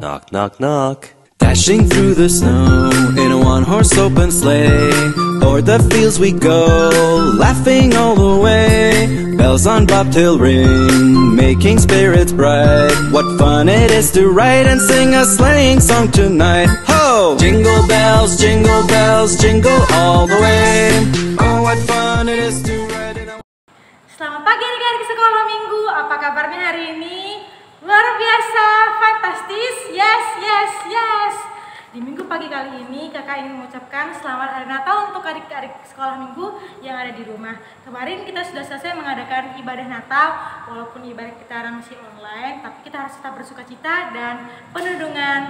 Knock, knock, knock. Dashing through the snow in a one-horse open sleigh, o'er the fields we go, laughing all the way. Bells on bobtail ring, making spirits bright. What fun it is to ride and sing a sleighing song tonight. Ho! Jingle bells, jingle all the way. Oh, what fun it is to ride in a... Selamat pagi adik-adik sekolah minggu. Apa kabarnya hari ini? Luar biasa, fantastis. Yes. Di minggu pagi kali ini kakak ingin mengucapkan selamat hari Natal untuk adik-adik sekolah minggu yang ada di rumah. Kemarin kita sudah selesai mengadakan ibadah Natal. Walaupun ibadah kita masih online, tapi kita harus tetap bersukacita dan penuh dengan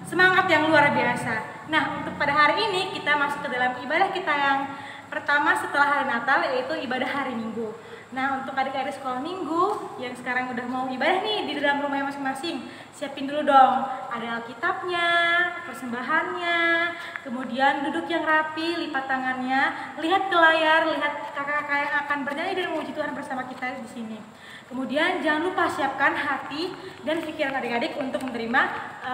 semangat yang luar biasa. Nah, untuk pada hari ini kita masuk ke dalam ibadah kita yang pertama setelah hari Natal, yaitu ibadah hari Minggu. Nah, untuk adik-adik sekolah minggu yang sekarang udah mau ibadah nih di dalam rumahnya masing-masing, siapin dulu dong. Ada Alkitabnya, persembahannya, kemudian duduk yang rapi, lipat tangannya, lihat ke layar, lihat kakak-kakak yang akan bernyanyi dan memuji Tuhan bersama kita di sini. Kemudian jangan lupa siapkan hati dan pikiran adik-adik untuk menerima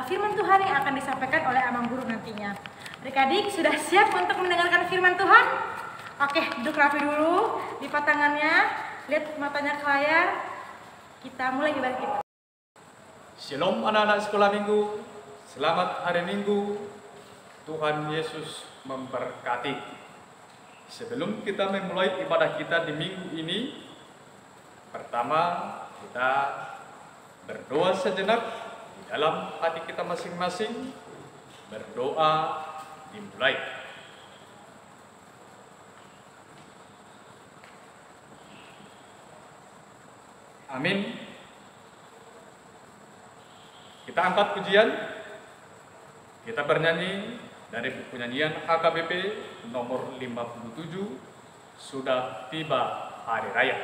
firman Tuhan yang akan disampaikan oleh Amang Guru nantinya. Adik-adik sudah siap untuk mendengarkan firman Tuhan? Oke, duduk rapi dulu, lipat tangannya, lihat matanya ke layar. Kita mulai ibadah kita. Shalom anak-anak sekolah minggu, selamat hari Minggu. Tuhan Yesus memberkati. Sebelum kita memulai ibadah kita di minggu ini, pertama kita berdoa sejenak di dalam hati kita masing-masing. Berdoa dimulai. Amin. Kita angkat pujian. Kita bernyanyi dari buku nyanyian HKBP nomor 57, Sudah Tiba Hari Raya.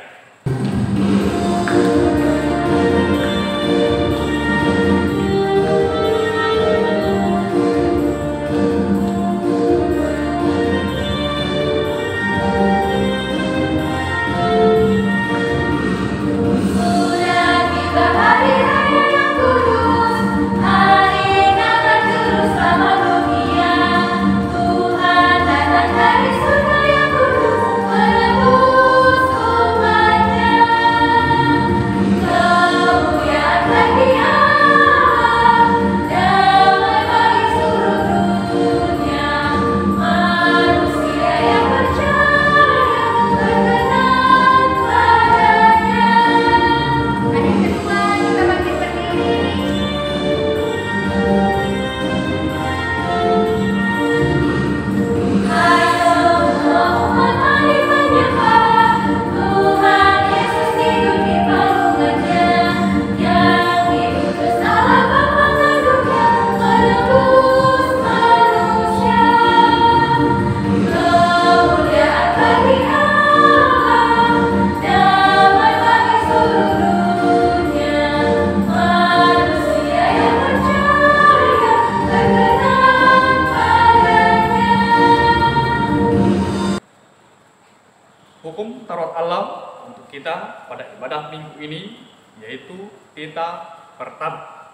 Hukum taruhan Allah untuk kita pada ibadah minggu ini yaitu titah pertama.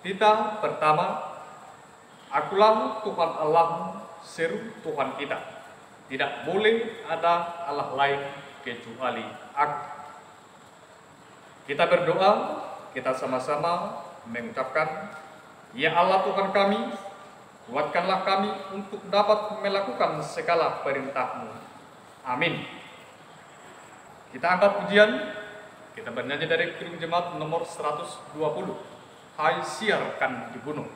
Titah pertama, Akulah Tuhan Allahmu, seru Tuhan kita. Tidak boleh ada Allah lain kecuali Aku. Kita berdoa, kita sama-sama mengucapkan, Ya Allah Tuhan kami, kuatkanlah kami untuk dapat melakukan segala perintah-Mu. Amin. Kita angkat pujian. Kita bernyanyi dari Kirim Jemaat nomor 120. Hai siarkan di gunung.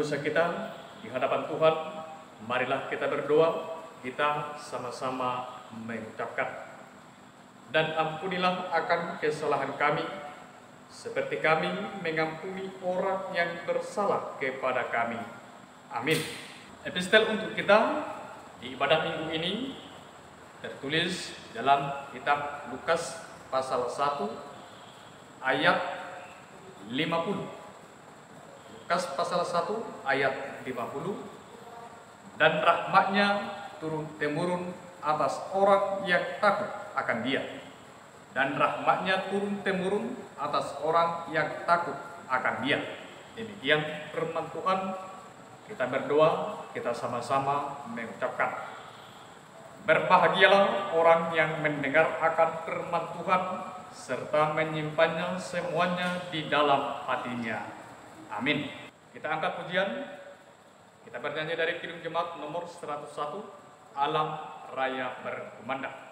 dosa kita di hadapan Tuhan, marilah kita berdoa, kita sama-sama mengucapkan. Dan ampunilah akan kesalahan kami, seperti kami mengampuni orang yang bersalah kepada kami. Amin. Epistel untuk kita di ibadah minggu ini tertulis dalam kitab Lukas pasal 1 ayat 50. Lukas pasal 1 ayat 50. Dan rahmatnya turun-temurun atas orang yang takut akan Dia. Dan rahmatnya turun-temurun atas orang yang takut akan Dia. Demikian firman Tuhan. Kita berdoa, kita sama-sama mengucapkan. Berbahagialah orang yang mendengar akan firman Tuhan serta menyimpannya semuanya di dalam hatinya. Amin. Kita angkat pujian. Kita bernyanyi dari Kidung Jemaat nomor 101, Alam Raya Berkumandang.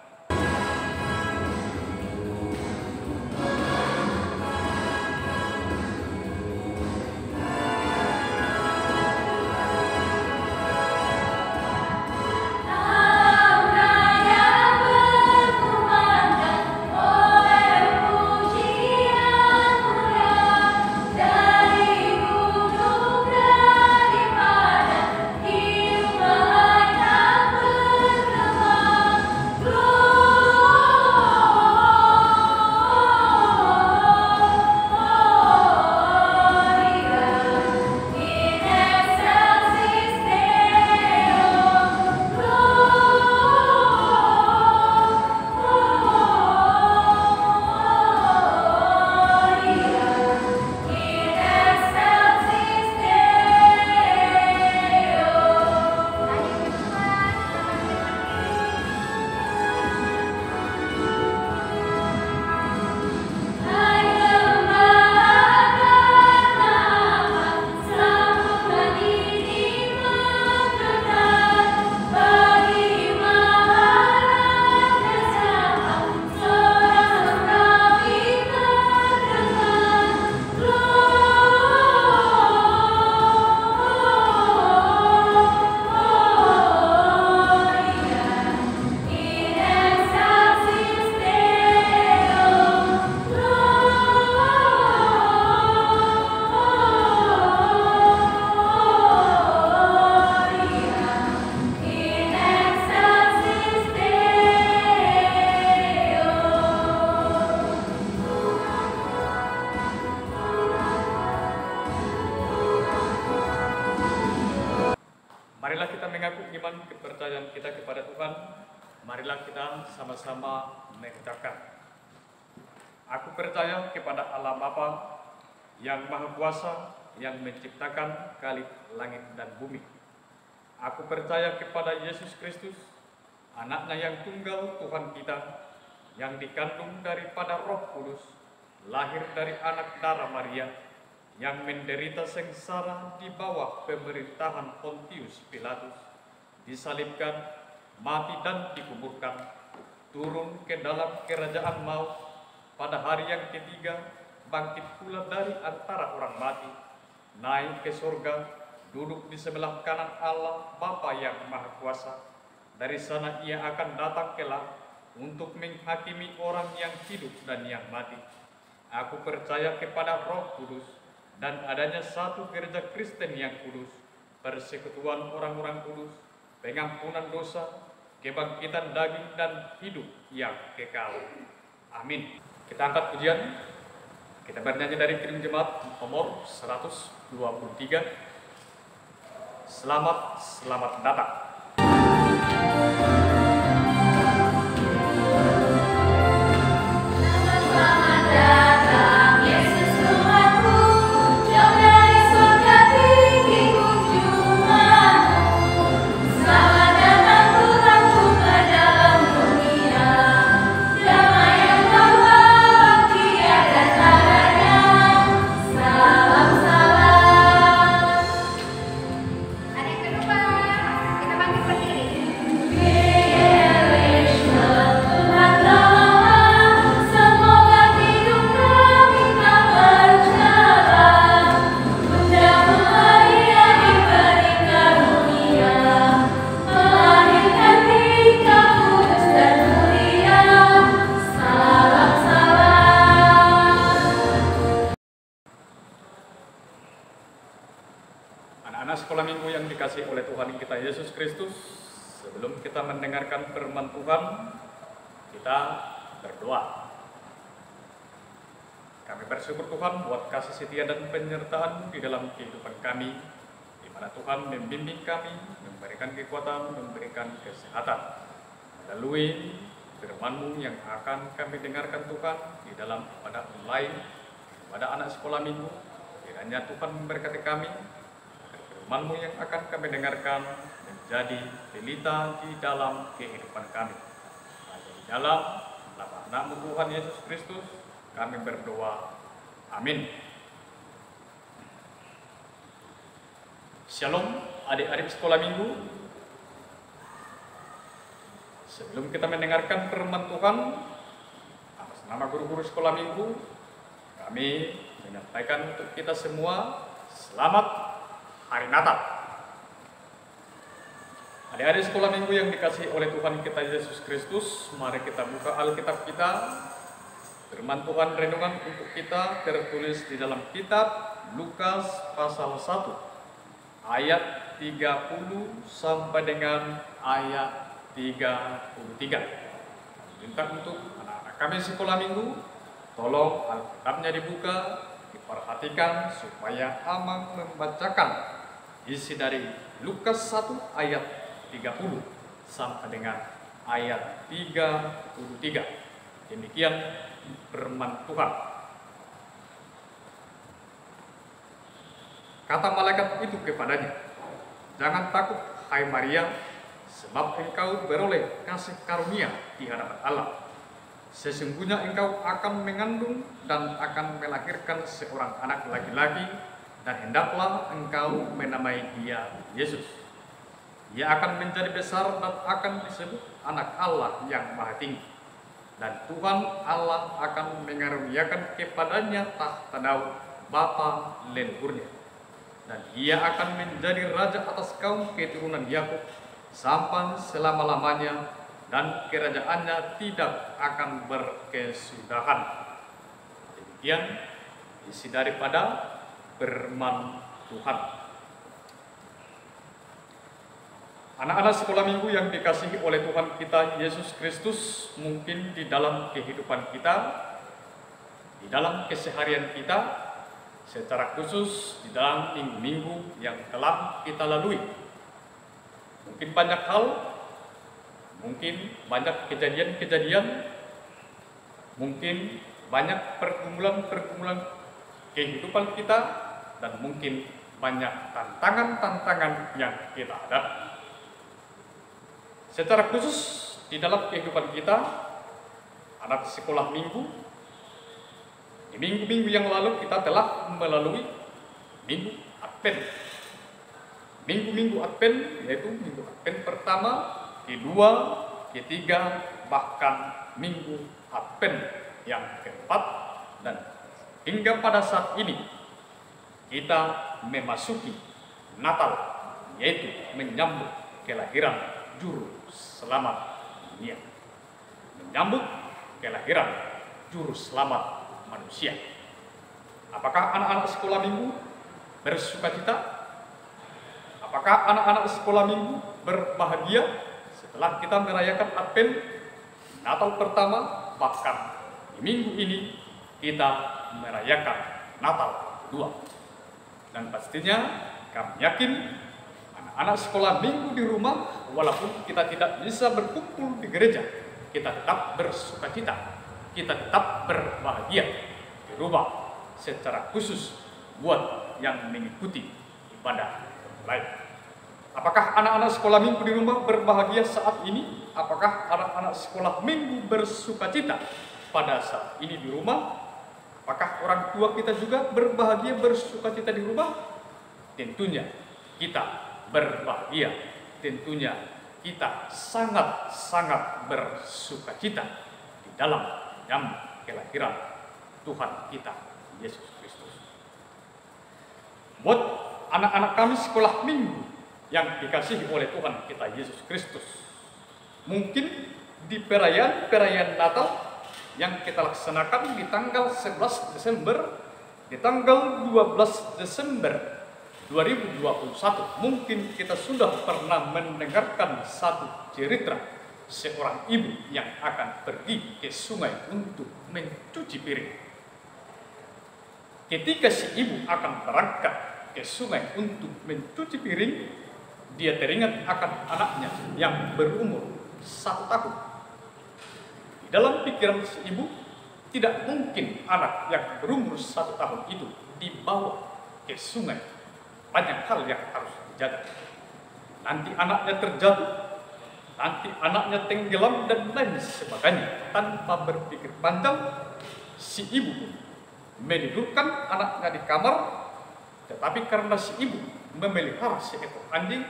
Marilah kita mengaku iman kepercayaan kita kepada Tuhan. Marilah kita sama-sama mengucapkan. Aku percaya kepada Allah Bapa yang Maha Kuasa, yang menciptakan kalik langit dan bumi. Aku percaya kepada Yesus Kristus, Anaknya yang tunggal Tuhan kita, yang dikandung daripada Roh Kudus, lahir dari anak darah Maria, yang menderita sengsara di bawah pemerintahan Pontius Pilatus, disalibkan, mati dan dikuburkan, turun ke dalam kerajaan maut, pada hari yang ketiga bangkit pula dari antara orang mati, naik ke surga, duduk di sebelah kanan Allah Bapa yang Maha Kuasa. Dari sana Ia akan datang kelak untuk menghakimi orang yang hidup dan yang mati. Aku percaya kepada Roh Kudus dan adanya satu gereja Kristen yang kudus, persekutuan orang-orang kudus, pengampunan dosa, kebangkitan daging dan hidup yang kekal. Amin. Kita angkat pujian. Kita bernyanyi dari Kidung Jemaat nomor 123. Selamat, selamat datang. Ada yang kedua, kita bangkit berdiri. Kristus, sebelum kita mendengarkan firman Tuhan, kita berdoa. Kami bersyukur Tuhan buat kasih setia dan penyertaan di dalam kehidupan kami, di mana Tuhan membimbing kami, memberikan kekuatan, memberikan kesehatan melalui firman-Mu yang akan kami dengarkan Tuhan di dalam ibadah online, ibadah anak sekolah minggu. Kiranya Tuhan memberkati kami, agar firman-Mu yang akan kami dengarkan menjadi pelita di dalam kehidupan kami. Hanya di dalam nama anak-Mu Tuhan Yesus Kristus kami berdoa. Amin. Shalom adik-adik sekolah minggu. Sebelum kita mendengarkan firman Tuhan, atas nama guru-guru sekolah minggu, kami menyampaikan untuk kita semua selamat Hari Natal. Adik-adik sekolah minggu yang dikasihi oleh Tuhan kita Yesus Kristus, mari kita buka Alkitab kita. Firman Tuhan renungan untuk kita tertulis di dalam kitab Lukas pasal 1 ayat 30 sampai dengan ayat 33. Minta untuk anak-anak kami sekolah minggu, tolong Alkitabnya dibuka, diperhatikan supaya aman membacakan isi dari Lukas 1 ayat 30 sampai dengan ayat 33. Demikian firman Tuhan. Kata malaikat itu kepadanya, "Jangan takut, hai Maria, sebab engkau beroleh kasih karunia di hadapan Allah. Sesungguhnya engkau akan mengandung dan akan melahirkan seorang anak laki-laki, dan hendaklah engkau menamai dia Yesus. Ia akan menjadi besar dan akan disebut Anak Allah yang Maha Tinggi. Dan Tuhan Allah akan mengaruniakan kepadanya tahta Daud bapa leluhurnya. Dan ia akan menjadi raja atas kaum keturunan Yakub sampai selama-lamanya, dan kerajaannya tidak akan berkesudahan." Demikian isi daripada firman Tuhan. Anak-anak sekolah minggu yang dikasihi oleh Tuhan kita Yesus Kristus, mungkin di dalam kehidupan kita, di dalam keseharian kita, secara khusus di dalam minggu-minggu yang telah kita lalui, mungkin banyak hal, mungkin banyak kejadian-kejadian, mungkin banyak pergumulan-pergumulan kehidupan kita, dan mungkin banyak tantangan-tantangan yang kita hadapi. Secara khusus di dalam kehidupan kita, anak sekolah minggu, di minggu-minggu yang lalu kita telah melalui minggu Advent. Minggu-minggu Advent, yaitu minggu Advent pertama, kedua, ketiga, bahkan minggu Advent yang keempat, dan hingga pada saat ini kita memasuki Natal, yaitu menyambut kelahiran Juru Selamat dunia, menyambut kelahiran Juru Selamat manusia. Apakah anak-anak sekolah minggu bersukacita? Apakah anak-anak sekolah minggu berbahagia setelah kita merayakan Advent, Natal pertama, bahkan di minggu ini kita merayakan Natal kedua? Dan pastinya kami yakin anak-anak sekolah minggu di rumah, walaupun kita tidak bisa berkumpul di gereja, kita tetap bersukacita, kita tetap berbahagia di rumah, secara khusus buat yang mengikuti ibadah online. Apakah anak-anak sekolah minggu di rumah berbahagia saat ini? Apakah anak-anak sekolah minggu bersukacita pada saat ini di rumah? Apakah orang tua kita juga berbahagia bersukacita di rumah? Tentunya kita berbahagia. Tentunya kita sangat-sangat bersukacita di dalam menyambut kelahiran Tuhan kita Yesus Kristus. Buat anak-anak kami sekolah minggu yang dikasihi oleh Tuhan kita Yesus Kristus, mungkin di perayaan Natal yang kita laksanakan di tanggal 11 Desember, di tanggal 12 Desember, 2021, mungkin kita sudah pernah mendengarkan satu cerita seorang ibu yang akan pergi ke sungai untuk mencuci piring. Ketika si ibu akan berangkat ke sungai untuk mencuci piring, dia teringat akan anaknya yang berumur 1 tahun. Di dalam pikiran si ibu, tidak mungkin anak yang berumur 1 tahun itu dibawa ke sungai. Banyak hal yang harus dijaga. Nanti anaknya terjatuh, nanti anaknya tenggelam dan lain sebagainya. Tanpa berpikir panjang, si ibu pun menidurkan anaknya di kamar. Tetapi karena si ibu memelihara seekor anjing,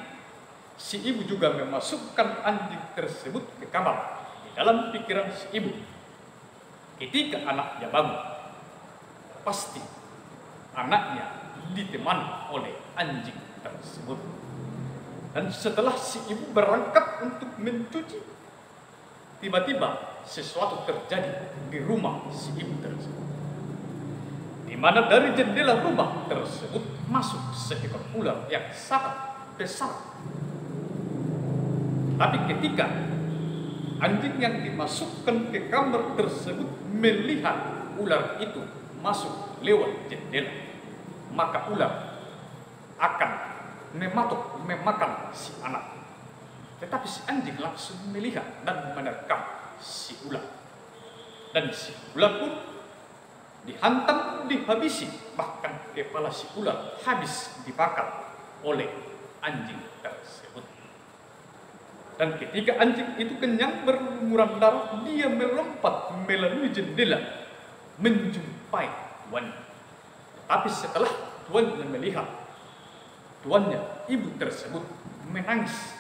si ibu juga memasukkan anjing tersebut ke kamar. Di dalam pikiran si ibu, ketika anaknya bangun, pasti anaknya ditemani oleh anjing tersebut. Dan setelah si ibu berangkat untuk mencuci, tiba-tiba sesuatu terjadi di rumah si ibu tersebut, di mana dari jendela rumah tersebut masuk seekor ular yang sangat besar. Tapi ketika anjing yang dimasukkan ke kamar tersebut melihat ular itu masuk lewat jendela, maka ular akan memakan si anak. Tetapi si anjing langsung melihat dan menerkam si ular. Dan si ular pun dihantam, dihabisi. Bahkan kepala si ular habis dibakar oleh anjing tersebut. Dan ketika anjing itu kenyang berlumuran darah, dia melompat melalui jendela menjumpai tuannya. Tapi setelah tuannya melihat tuannya, ibu tersebut menangis.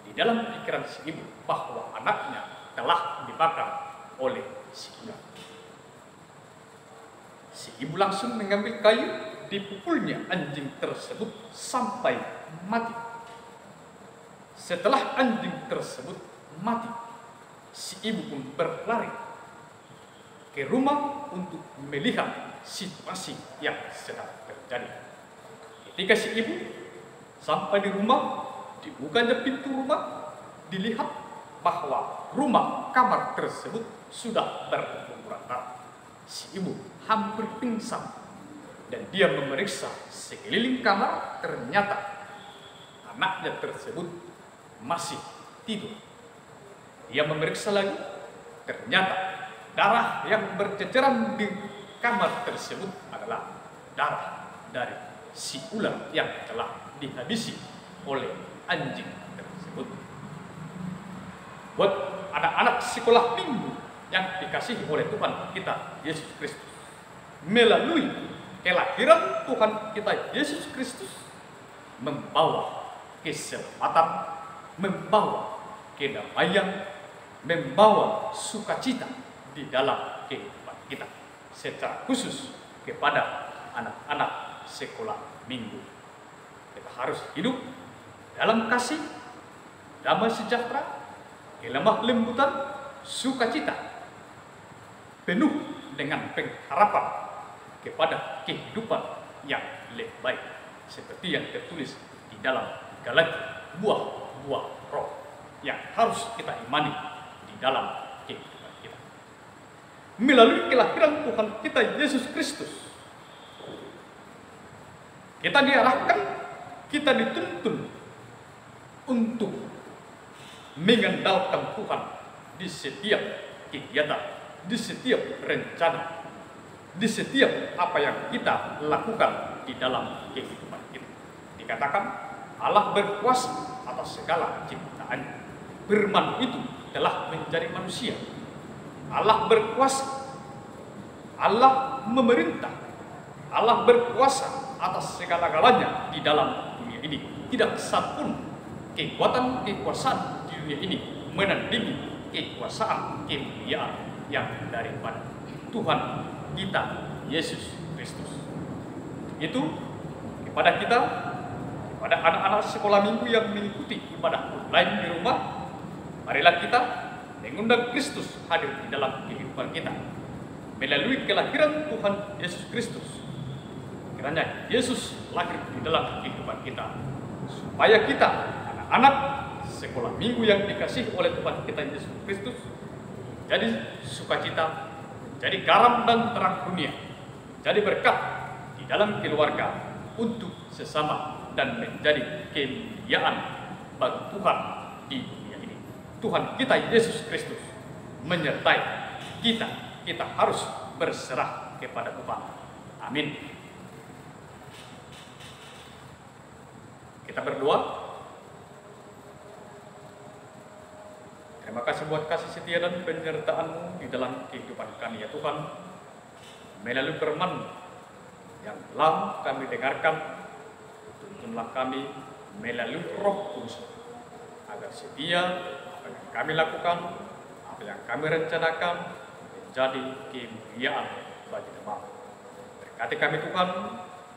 Di dalam pikiran si ibu bahwa anaknya telah dibakar oleh si ular. Si ibu langsung mengambil kayu, dipukulnya anjing tersebut sampai mati. Setelah anjing tersebut mati, si ibu pun berlari ke rumah untuk melihat situasi yang sedang terjadi. Ketika si ibu sampai di rumah, dibukanya pintu rumah, dilihat bahwa rumah kamar tersebut sudah berlumuran darah. Si ibu hampir pingsan dan dia memeriksa sekeliling kamar, ternyata anaknya tersebut masih tidur. Dia memeriksa lagi, ternyata darah yang berceceran di kamar tersebut adalah darah dari si ular yang telah dihabisi oleh anjing tersebut. Buat anak-anak sekolah minggu yang dikasihi oleh Tuhan kita Yesus Kristus, melalui kelahiran Tuhan kita Yesus Kristus membawa keselamatan, membawa kedamaian, membawa sukacita di dalam kehidupan kita, secara khusus kepada anak-anak sekolah minggu. Kita harus hidup dalam kasih, damai sejahtera, kelemah lembutan, sukacita, penuh dengan pengharapan kepada kehidupan yang lebih baik, seperti yang tertulis di dalam Galatia, buah-buah roh yang harus kita imani di dalam kehidupan kita. Melalui kelahiran Tuhan kita Yesus Kristus, kita diarahkan, kita dituntun untuk mengandalkan Tuhan di setiap kegiatan, di setiap rencana, di setiap apa yang kita lakukan di dalam kehidupan kita. Dikatakan Allah berkuasa atas segala ciptaan. Firman itu telah menjadi manusia. Allah berkuasa, Allah memerintah, Allah berkuasa atas segala-galanya di dalam dunia ini. Tidak satupun kekuatan kekuasaan di dunia ini menandingi kekuasaan kemuliaan yang daripada Tuhan kita Yesus Kristus. Itu kepada kita, kepada anak-anak sekolah minggu yang mengikuti ibadah online di rumah, marilah kita mengundang Kristus hadir di dalam kehidupan kita melalui kelahiran Tuhan Yesus Kristus. kiranya Yesus lahir di dalam kehidupan kita, supaya kita, anak-anak sekolah minggu yang dikasihi oleh Tuhan kita Yesus Kristus, jadi sukacita, jadi garam dan terang dunia, jadi berkat di dalam keluarga untuk sesama, dan menjadi kemuliaan bagi Tuhan di dunia ini. Tuhan kita Yesus Kristus menyertai kita. Kita harus berserah kepada Tuhan. Amin. Kita berdoa. Terima kasih buat kasih setia dan penyertaan-Mu di dalam kehidupan kami ya Tuhan. Melalui firman yang telah kami dengarkan, tuntunlah kami melalui Roh Kudus agar setia apa yang kami lakukan, apa yang kami rencanakan menjadi kemuliaan bagi nama-Mu. Berkati kami Tuhan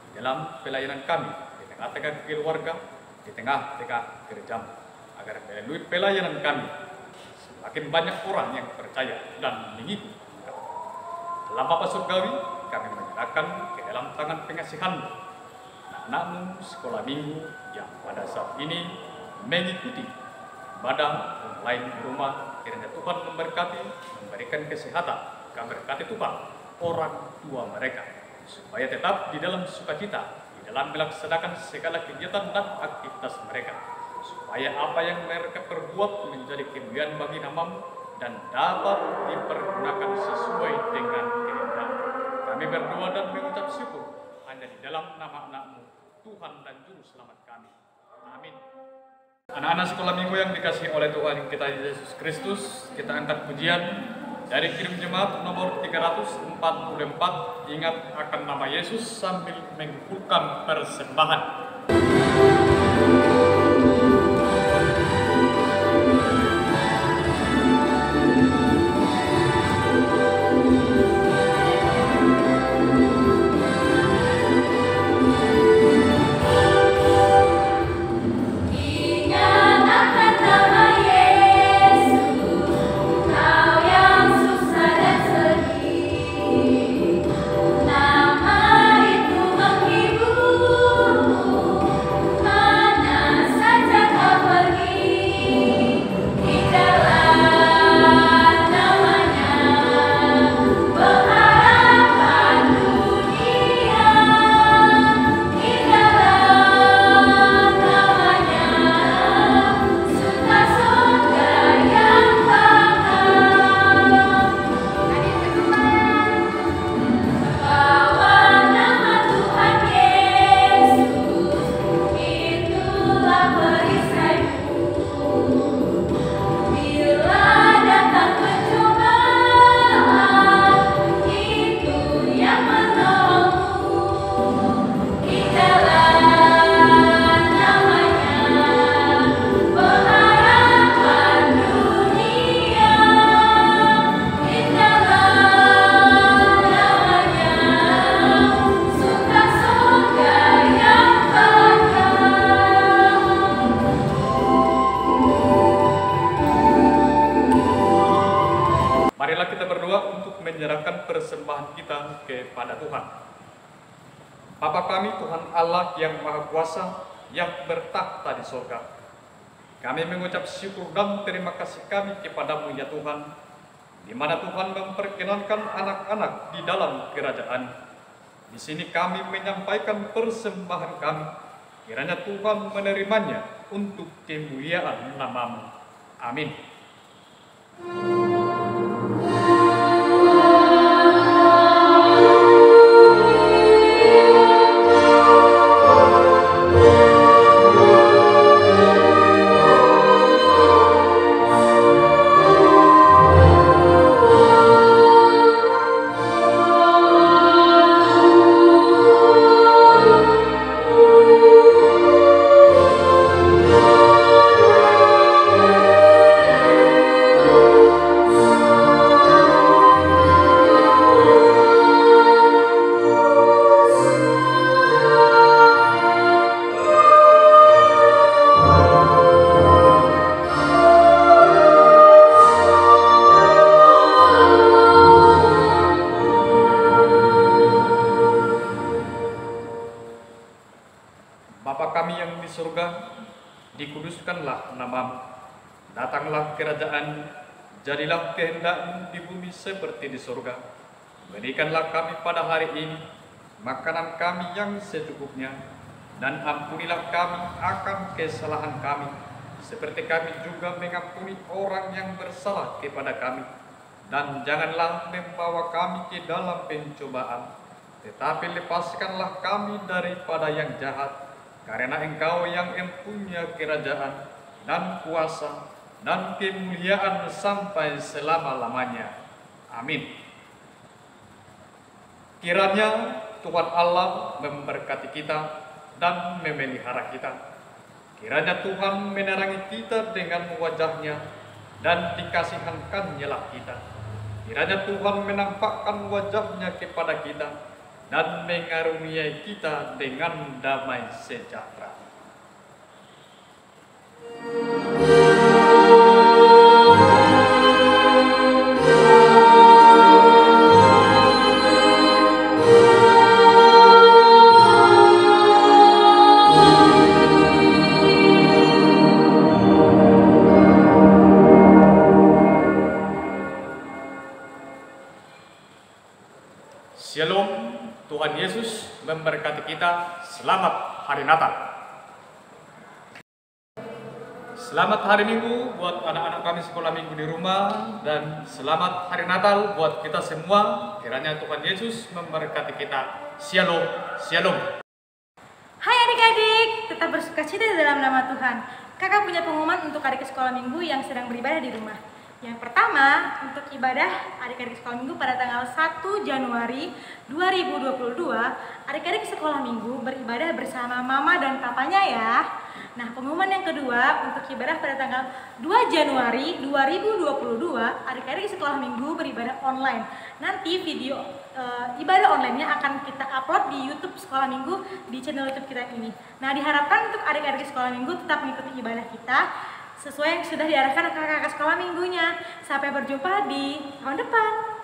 di dalam pelayanan kami, di tengah-tengah keluarga, di tengah-tengah kerja-Mu, agar melalui pelayanan kami semakin banyak orang yang percaya dan mengikuti. Dalam Bapa Surgawi, kami menyerahkan ke dalam tangan pengasihan-Mu anak-Mu sekolah minggu yang pada saat ini mengikuti ibadah online di rumah. Kiranya Tuhan memberkati, memberikan kesehatan. Kami berkati Tuhan orang tua mereka, supaya tetap di dalam sukacita, di dalam melaksanakan segala kegiatan dan aktivitas mereka, supaya apa yang mereka perbuat menjadi kemuliaan bagi nama-Mu dan dapat dipergunakan sesuai dengan kehendak. Kami berdoa dan mengucap syukur hanya di dalam nama anak-Mu, Tuhan dan Juru Selamat kami. Amin. Anak-anak sekolah minggu yang dikasihi oleh Tuhan kita Yesus Kristus, kita angkat pujian dari kirim jemaat nomor 344. Ingat akan nama Yesus sambil mengumpulkan persembahan. Marilah kita berdoa untuk menyerahkan persembahan kita kepada Tuhan. Bapa kami, Tuhan Allah yang Maha Kuasa, yang bertakhta di surga, kami mengucap syukur dan terima kasih kami kepada-Mu ya Tuhan, di mana Tuhan memperkenankan anak-anak di dalam kerajaan. Di sini kami menyampaikan persembahan kami, kiranya Tuhan menerimanya untuk kemuliaan nama-Mu. Amin. Datanglah kerajaan, jadilah kehendak-Mu di bumi seperti di surga. Berikanlah kami pada hari ini makanan kami yang secukupnya, dan ampunilah kami akan kesalahan kami, seperti kami juga mengampuni orang yang bersalah kepada kami. Dan janganlah membawa kami ke dalam pencobaan, tetapi lepaskanlah kami daripada yang jahat, karena Engkau yang mempunyai kerajaan dan kuasa dan kemuliaan sampai selama-lamanya. Amin. Kiranya Tuhan Allah memberkati kita dan memelihara kita. Kiranya Tuhan menerangi kita dengan wajah-Nya dan dikasihankan-Nya kita. Kiranya Tuhan menampakkan wajah-Nya kepada kita dan mengaruniai kita dengan damai sejahtera. Shalom, Tuhan Yesus memberkati kita. Selamat Hari Natal. Selamat hari Minggu buat anak-anak kami sekolah minggu di rumah, dan selamat Hari Natal buat kita semua. Kiranya Tuhan Yesus memberkati kita. Shalom, shalom. Hai adik-adik, tetap bersukacita di dalam nama Tuhan. Kakak punya pengumuman untuk adik sekolah minggu yang sedang beribadah di rumah. Yang pertama, untuk ibadah adik-adik sekolah minggu pada tanggal 1 Januari 2022, adik-adik sekolah minggu beribadah bersama mama dan papanya ya. Nah, pengumuman yang kedua, untuk ibadah pada tanggal 2 Januari 2022, adik-adik sekolah minggu beribadah online. Nanti video ibadah online-nya akan kita upload di YouTube Sekolah Minggu di channel YouTube kita ini. Nah, diharapkan untuk adik-adik sekolah minggu tetap mengikuti ibadah kita sesuai yang sudah diarahkan kakak-kakak sekolah minggunya. Sampai berjumpa di tahun depan.